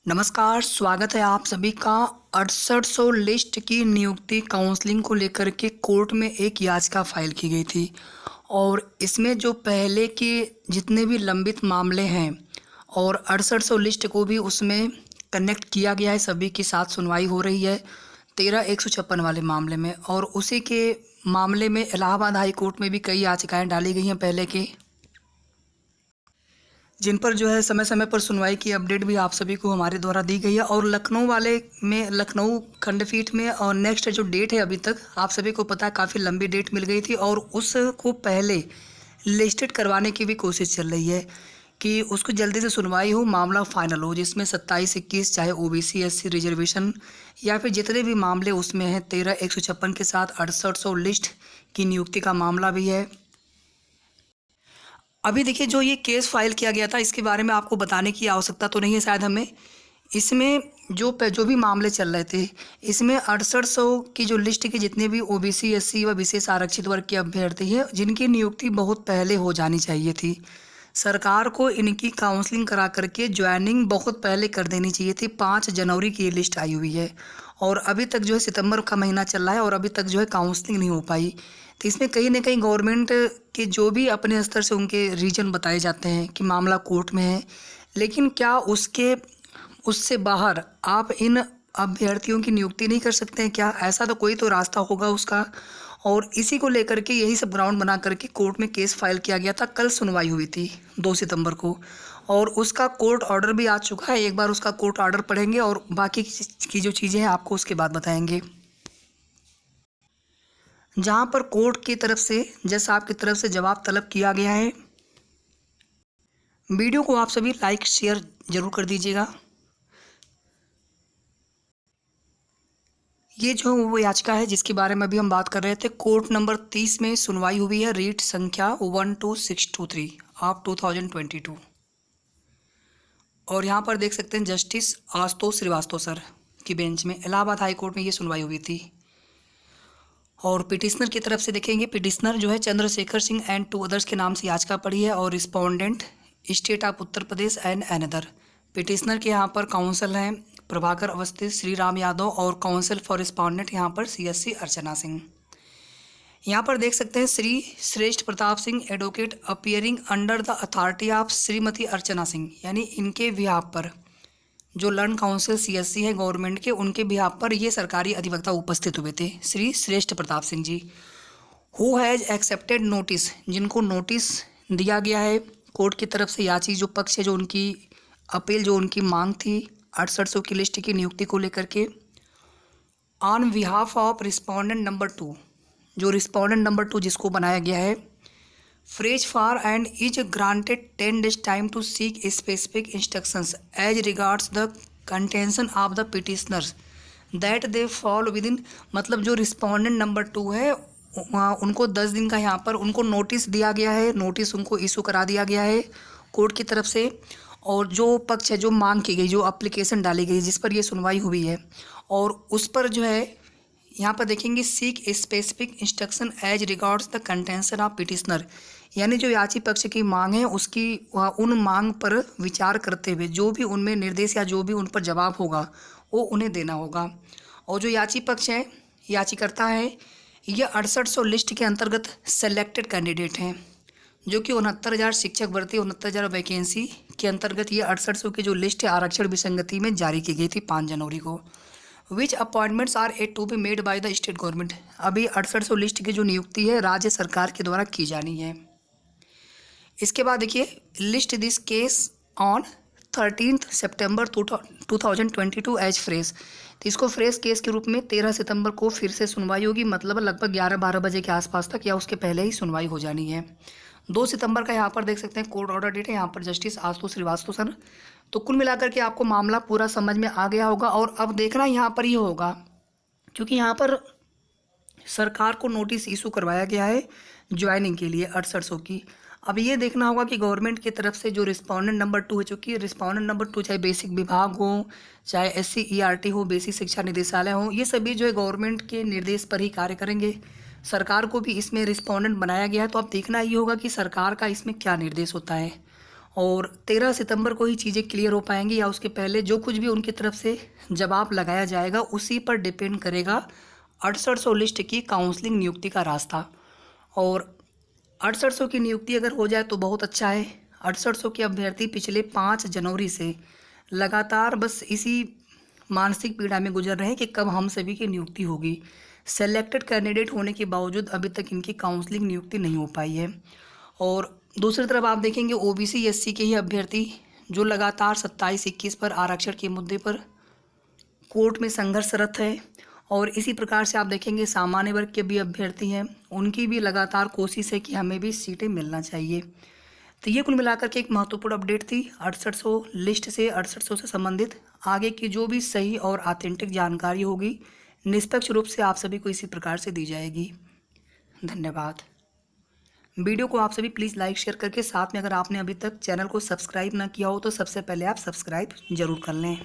नमस्कार, स्वागत है आप सभी का। 6800 लिस्ट की नियुक्ति काउंसलिंग को लेकर के कोर्ट में एक याचिका फाइल की गई थी और इसमें जो पहले के जितने भी लंबित मामले हैं और 6800 लिस्ट को भी उसमें कनेक्ट किया गया है। सभी के साथ सुनवाई हो रही है 13-156 वाले मामले में, और उसी के मामले में इलाहाबाद हाई कोर्ट में भी कई याचिकाएं डाली गई हैं पहले के, जिन पर जो है समय समय पर सुनवाई की अपडेट भी आप सभी को हमारे द्वारा दी गई है। और लखनऊ वाले में, लखनऊ खंडपीठ में और नेक्स्ट जो डेट है, अभी तक आप सभी को पता है काफ़ी लंबी डेट मिल गई थी और उसको पहले लिस्टेड करवाने की भी कोशिश चल रही है कि उसको जल्दी से सुनवाई हो, मामला फाइनल हो, जिसमें 27-21 चाहे ओबीसी एससी रिजर्वेशन या फिर जितने भी मामले उसमें हैं 13-156 के साथ 6800 लिस्ट की नियुक्ति का मामला भी है। अभी देखिए, जो ये केस फाइल किया गया था इसके बारे में आपको बताने की आवश्यकता तो नहीं है शायद हमें। इसमें जो भी मामले चल रहे थे, इसमें 6800 की जो लिस्ट के जितने भी ओबीसी एससी व विशेष आरक्षित वर्ग के अभ्यर्थी हैं जिनकी नियुक्ति बहुत पहले हो जानी चाहिए थी, सरकार को इनकी काउंसलिंग करा करके ज्वाइनिंग बहुत पहले कर देनी चाहिए थी। 5 जनवरी की ये लिस्ट आई हुई है और अभी तक जो है सितंबर का महीना चल रहा है और अभी तक जो है काउंसलिंग नहीं हो पाई। तो इसमें कहीं ना कहीं गवर्नमेंट के जो भी अपने स्तर से उनके रीजन बताए जाते हैं कि मामला कोर्ट में है, लेकिन क्या उससे बाहर आप इन अभ्यर्थियों की नियुक्ति नहीं कर सकते हैं क्या? ऐसा तो कोई तो रास्ता होगा उसका। और इसी को लेकर के यही सब ग्राउंड बना करके कोर्ट में केस फाइल किया गया था। कल सुनवाई हुई थी 2 सितंबर को और उसका कोर्ट ऑर्डर भी आ चुका है। एक बार उसका कोर्ट ऑर्डर पढ़ेंगे और बाकी की जो चीज़ें हैं आपको उसके बाद बताएंगे। जहां पर कोर्ट की तरफ से, जज साहब की तरफ से जवाब तलब किया गया है। वीडियो को आप सभी लाइक शेयर जरूर कर दीजिएगा। ये जो वो याचिका है जिसके बारे में अभी हम बात कर रहे थे, कोर्ट नंबर 30 में सुनवाई हुई है, रीट संख्या 12623 ऑफ 2022। और यहाँ पर देख सकते हैं जस्टिस आशुतोष श्रीवास्तव सर की बेंच में इलाहाबाद हाई कोर्ट में ये सुनवाई हुई थी। और पिटिशनर की तरफ से देखेंगे, पिटिशनर जो है चंद्रशेखर सिंह एंड 2 अदर्स के नाम से याचिका पड़ी है और respondent state of Uttar Pradesh and another. Petitioner के यहाँ पर काउंसिल हैं प्रभाकर अवस्थी, श्री राम यादव और काउंसिल फॉर रिस्पोंडेंट यहाँ पर सीएससी अर्चना सिंह। यहाँ पर देख सकते हैं Shri Shreshtha Pratap Singh advocate appearing under the authority of Shrimati Archana Singh, यानी इनके बिहाफ पर जो लर्न काउंसिल सीएससी है गवर्नमेंट के, उनके बिहाफ पर ये सरकारी अधिवक्ता उपस्थित हुए थे, Shri Shreshtha Pratap Singh ji. Who has accepted notice, जिनको नोटिस दिया गया है कोर्ट की तरफ से, याची जो पक्ष है, जो उनकी अपील, जो उनकी मांग थी 6800 की लिस्ट की नियुक्ति को लेकर के, on behalf of respondent number 2, जो रिस्पोंडेंट नंबर 2 जिसको बनाया गया है, prays for and is granted 10 days time to seek specific instructions as regards the contention of the petitioners that they fall within. मतलब जो रिस्पोंडेंट नंबर 2 है उनको 10 दिन का यहाँ पर उनको नोटिस दिया गया है, नोटिस उनको इशू करा दिया गया है कोर्ट की तरफ से। और जो पक्ष है, जो मांग की गई, जो एप्लीकेशन डाली गई जिस पर ये सुनवाई हुई है, और उस पर जो है यहाँ पर देखेंगे seek specific instruction as regards the contention of petitioner, यानी जो याची पक्ष की मांग है उसकी उन मांग पर विचार करते हुए जो भी उनमें निर्देश या जो भी उन पर जवाब होगा वो उन्हें देना होगा। और जो याची पक्ष है, याचिकर्ता है, ये 6800 लिस्ट के अंतर्गत सेलेक्टेड कैंडिडेट हैं, जो कि 69,000 शिक्षक भर्ती, 69,000 वैकेंसी के अंतर्गत ये 6800 की जो लिस्ट है आरक्षण विसंगति में जारी की गई थी 5 जनवरी को। Which appointments are yet to be made by the state government. अभी 6800 लिस्ट की जो नियुक्ति है राज्य सरकार के द्वारा की जानी है। इसके बाद देखिए, लिस्ट दिस केस ऑन 13 सितंबर 2022 एज फ्रेश। तो इसको फ्रेश केस के रूप में 13 सितंबर को फिर से सुनवाई होगी, मतलब लगभग 11-12 बजे के आसपास तक या उसके पहले ही सुनवाई हो जानी है। 2 सितंबर का यहाँ पर देख सकते हैं कोर्ट ऑर्डर डेट है, यहाँ पर जस्टिस आशुतोष श्रीवास्तव सर। तो कुल मिलाकर के आपको मामला पूरा समझ में आ गया होगा। और अब देखना यहाँ पर ये होगा, क्योंकि यहाँ पर सरकार को नोटिस इशू करवाया गया है ज्वाइनिंग के लिए 6800 की। अब ये देखना होगा कि गवर्नमेंट की तरफ से जो रिस्पोंडेंट नंबर 2 है, चूँकि रिस्पोंडेंट नंबर 2 चाहे बेसिक विभाग हो, चाहे SCERT हो, बेसिक शिक्षा निदेशालय हो, ये सभी जो है गवर्नमेंट के निर्देश पर ही कार्य करेंगे। सरकार को भी इसमें रिस्पोंडेंट बनाया गया है, तो अब देखना ये होगा कि सरकार का इसमें क्या निर्देश होता है। और 13 सितंबर को ही चीज़ें क्लियर हो पाएंगी, या उसके पहले जो कुछ भी उनकी तरफ से जवाब लगाया जाएगा उसी पर डिपेंड करेगा 6800 लिस्ट की काउंसलिंग नियुक्ति का रास्ता। और 6800 की नियुक्ति अगर हो जाए तो बहुत अच्छा है। 6800 के अभ्यर्थी पिछले 5 जनवरी से लगातार बस इसी मानसिक पीड़ा में गुजर रहे हैं कि कब हम सभी की नियुक्ति होगी। सेलेक्टेड कैंडिडेट होने के बावजूद अभी तक इनकी काउंसलिंग नियुक्ति नहीं हो पाई है। और दूसरी तरफ आप देखेंगे ओबीसी एससी के ही अभ्यर्थी जो लगातार 27-21 पर आरक्षण के मुद्दे पर कोर्ट में संघर्षरत है। और इसी प्रकार से आप देखेंगे सामान्य वर्ग के भी अभ्यर्थी हैं, उनकी भी लगातार कोशिश है कि हमें भी सीटें मिलना चाहिए। तो ये कुल मिलाकर के एक महत्वपूर्ण अपडेट थी 6800 लिस्ट से, 6800 से संबंधित। आगे की जो भी सही और ऑथेंटिक जानकारी होगी निष्पक्ष रूप से आप सभी को इसी प्रकार से दी जाएगी। धन्यवाद। वीडियो को आप सभी प्लीज़ लाइक शेयर करके, साथ में अगर आपने अभी तक चैनल को सब्सक्राइब ना किया हो तो सबसे पहले आप सब्सक्राइब जरूर कर लें।